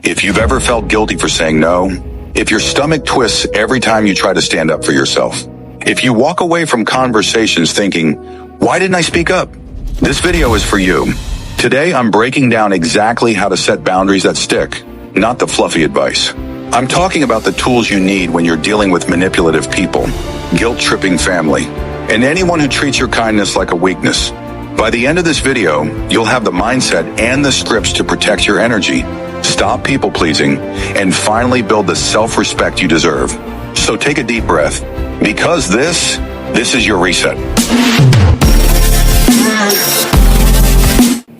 If you've ever felt guilty for saying no, if your stomach twists every time you try to stand up for yourself, if you walk away from conversations thinking, why didn't I speak up? This video is for you. Today, I'm breaking down exactly how to set boundaries that stick, not the fluffy advice. I'm talking about the tools you need when you're dealing with manipulative people, guilt-tripping family, and anyone who treats your kindness like a weakness. By the end of this video, you'll have the mindset and the scripts to protect your energy, stop people-pleasing, and finally build the self-respect you deserve. So take a deep breath, because this is your reset.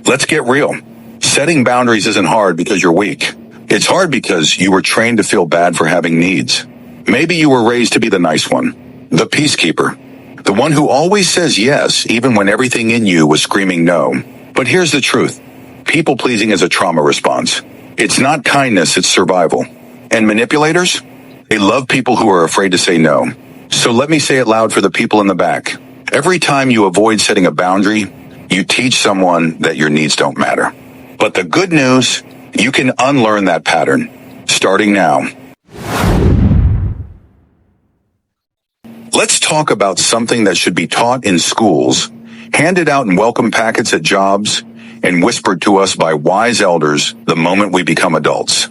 Let's get real. Setting boundaries isn't hard because you're weak. It's hard because you were trained to feel bad for having needs. Maybe you were raised to be the nice one, the peacekeeper, the one who always says yes even when everything in you was screaming no. But here's the truth. People-pleasing is a trauma response. It's not kindness, it's survival. And manipulators? They love people who are afraid to say no. So let me say it loud for the people in the back. Every time you avoid setting a boundary, you teach someone that your needs don't matter. But the good news, you can unlearn that pattern, starting now. Let's talk about something that should be taught in schools, handed out in welcome packets at jobs, and whispered to us by wise elders the moment we become adults.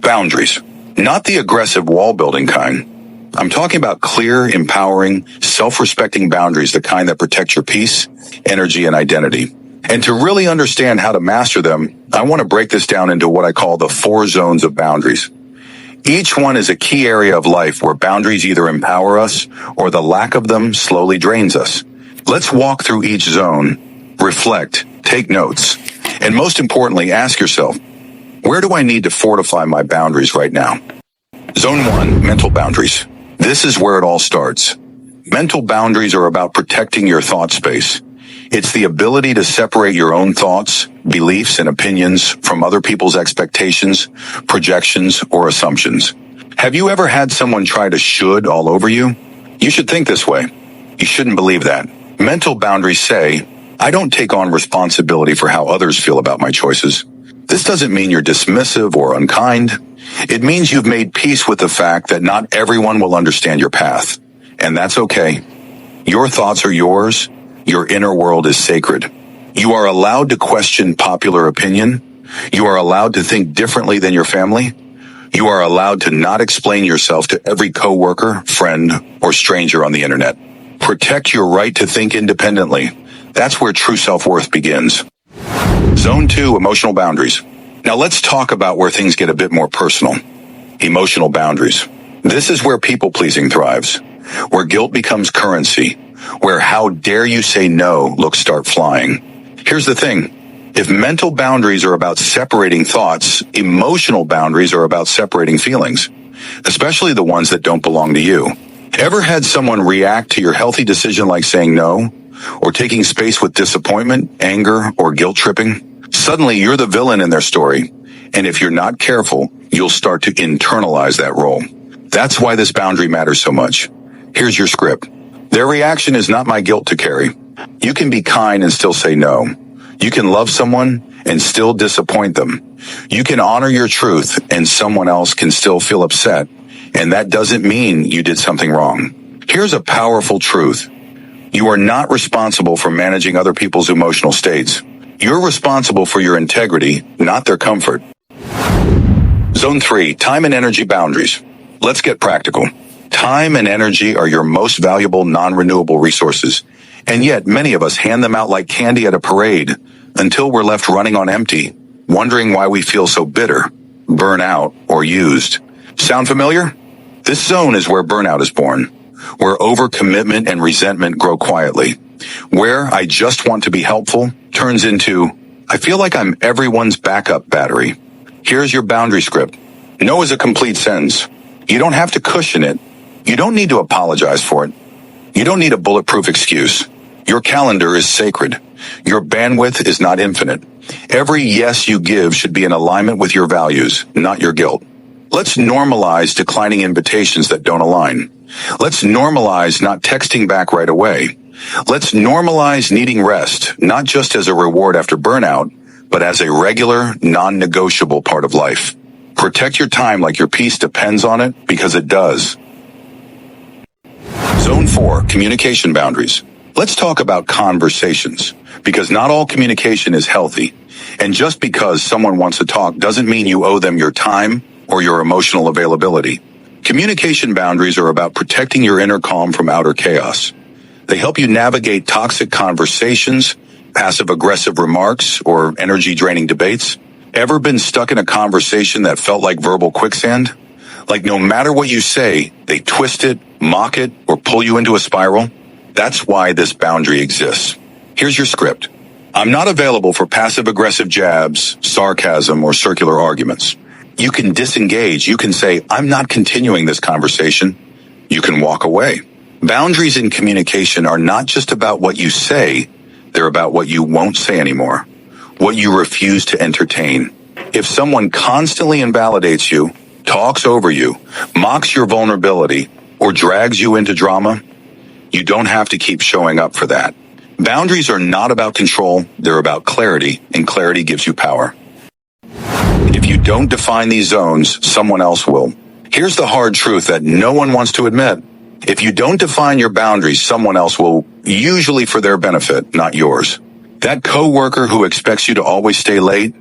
Boundaries. Not the aggressive wall-building kind. I'm talking about clear, empowering, self-respecting boundaries, the kind that protect your peace, energy, and identity. And to really understand how to master them, I want to break this down into what I call the 4 zones of boundaries. Each one is a key area of life where boundaries either empower us or the lack of them slowly drains us. Let's walk through each zone, reflect, take notes, and most importantly, ask yourself, where do I need to fortify my boundaries right now? Zone 1, mental boundaries. This is where it all starts. Mental boundaries are about protecting your thought space. It's the ability to separate your own thoughts, beliefs, and opinions from other people's expectations, projections, or assumptions. Have you ever had someone try to should all over you? You should think this way. You shouldn't believe that. Mental boundaries say, I don't take on responsibility for how others feel about my choices. This doesn't mean you're dismissive or unkind. It means you've made peace with the fact that not everyone will understand your path. And that's okay. Your thoughts are yours. Your inner world is sacred. You are allowed to question popular opinion. You are allowed to think differently than your family. You are allowed to not explain yourself to every coworker, friend, or stranger on the internet. Protect your right to think independently. That's where true self-worth begins. Zone 2, emotional boundaries. Now let's talk about where things get a bit more personal. Emotional boundaries. This is where people-pleasing thrives, where guilt becomes currency, where how dare you say no looks start flying. Here's the thing. If mental boundaries are about separating thoughts, emotional boundaries are about separating feelings, especially the ones that don't belong to you. Ever had someone react to your healthy decision like saying no, or taking space with disappointment, anger, or guilt tripping? Suddenly you're the villain in their story, and if you're not careful, you'll start to internalize that role. That's why this boundary matters so much. Here's your script. Their reaction is not my guilt to carry. You can be kind and still say no. You can love someone and still disappoint them. You can honor your truth and someone else can still feel upset. And that doesn't mean you did something wrong. Here's a powerful truth. You are not responsible for managing other people's emotional states. You're responsible for your integrity, not their comfort. Zone 3, time and energy boundaries. Let's get practical. Time and energy are your most valuable non-renewable resources, and yet many of us hand them out like candy at a parade until we're left running on empty, wondering why we feel so bitter, burnt out, or used. Sound familiar? This zone is where burnout is born, where overcommitment and resentment grow quietly, where I just want to be helpful turns into, I feel like I'm everyone's backup battery. Here's your boundary script. No is a complete sentence. You don't have to cushion it. You don't need to apologize for it. You don't need a bulletproof excuse. Your calendar is sacred. Your bandwidth is not infinite. Every yes you give should be in alignment with your values, not your guilt. Let's normalize declining invitations that don't align. Let's normalize not texting back right away. Let's normalize needing rest, not just as a reward after burnout, but as a regular, non-negotiable part of life. Protect your time like your peace depends on it, because it does. Zone 4, communication boundaries. Let's talk about conversations, because not all communication is healthy. And just because someone wants to talk doesn't mean you owe them your time or your emotional availability. Communication boundaries are about protecting your inner calm from outer chaos. They help you navigate toxic conversations, passive-aggressive remarks, or energy-draining debates. Ever been stuck in a conversation that felt like verbal quicksand? Like no matter what you say, they twist it, mock it, or pull you into a spiral? That's why this boundary exists. Here's your script. I'm not available for passive-aggressive jabs, sarcasm, or circular arguments. You can disengage. You can say, I'm not continuing this conversation. You can walk away. Boundaries in communication are not just about what you say, they're about what you won't say anymore, what you refuse to entertain. If someone constantly invalidates you, talks over you, mocks your vulnerability, or drags you into drama, you don't have to keep showing up for that. Boundaries are not about control, they're about clarity, and clarity gives you power. If you don't define these zones, someone else will. Here's the hard truth that no one wants to admit. If you don't define your boundaries, someone else will, usually for their benefit, not yours. That coworker who expects you to always stay late,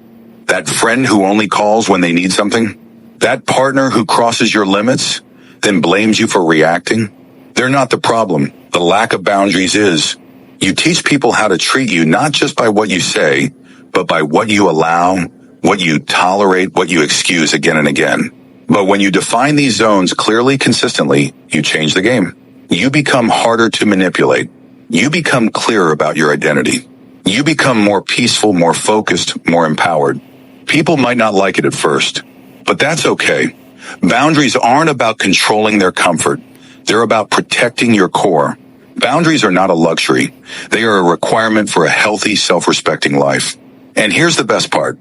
that friend who only calls when they need something, that partner who crosses your limits, then blames you for reacting, they're not the problem. The lack of boundaries is. You teach people how to treat you not just by what you say, but by what you allow, what you tolerate, what you excuse again and again. But when you define these zones clearly, consistently, you change the game. You become harder to manipulate. You become clearer about your identity. You become more peaceful, more focused, more empowered. People might not like it at first, but that's okay. Boundaries aren't about controlling their comfort. They're about protecting your core. Boundaries are not a luxury. They are a requirement for a healthy, self-respecting life. And here's the best part.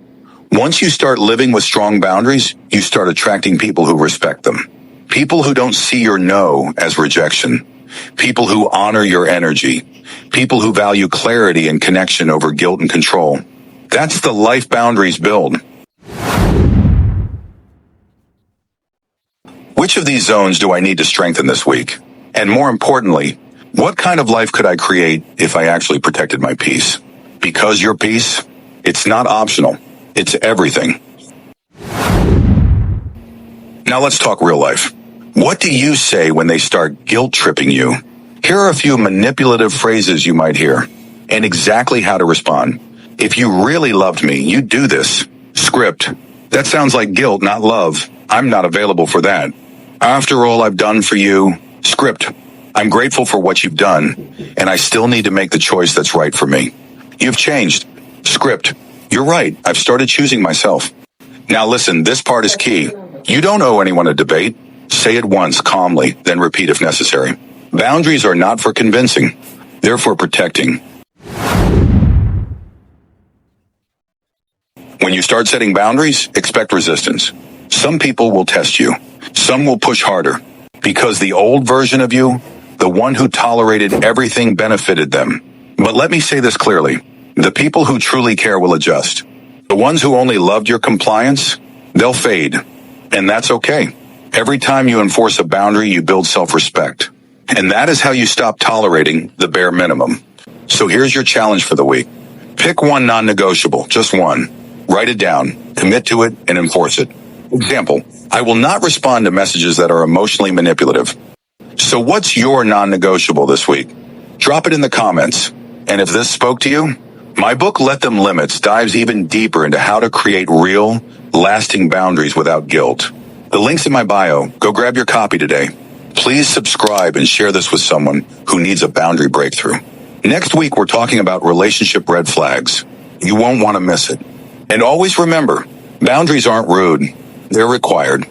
Once you start living with strong boundaries, you start attracting people who respect them. People who don't see your no as rejection. People who honor your energy. People who value clarity and connection over guilt and control. That's the life boundaries build. Which of these zones do I need to strengthen this week? And more importantly, what kind of life could I create if I actually protected my peace? Because your peace, it's not optional. It's everything. Now let's talk real life. What do you say when they start guilt-tripping you? Here are a few manipulative phrases you might hear, and exactly how to respond. If you really loved me, you'd do this. Script. That sounds like guilt, not love. I'm not available for that. After all I've done for you. Script. I'm grateful for what you've done, and I still need to make the choice that's right for me. You've changed. Script. You're right. I've started choosing myself. Now listen, this part is key. You don't owe anyone a debate. Say it once, calmly, then repeat if necessary. Boundaries are not for convincing. They're for protecting. When you start setting boundaries, expect resistance. Some people will test you. Some will push harder. Because the old version of you, the one who tolerated everything, benefited them. But let me say this clearly. The people who truly care will adjust. The ones who only loved your compliance, they'll fade. And that's okay. Every time you enforce a boundary, you build self-respect. And that is how you stop tolerating the bare minimum. So here's your challenge for the week. Pick one non-negotiable, just one. Write it down, commit to it, and enforce it. Example, I will not respond to messages that are emotionally manipulative. So what's your non-negotiable this week? Drop it in the comments. And if this spoke to you, my book, Let Them Limits, dives even deeper into how to create real, lasting boundaries without guilt. The link's in my bio. Go grab your copy today. Please subscribe and share this with someone who needs a boundary breakthrough. Next week, we're talking about relationship red flags. You won't want to miss it. And always remember, boundaries aren't rude. They're required.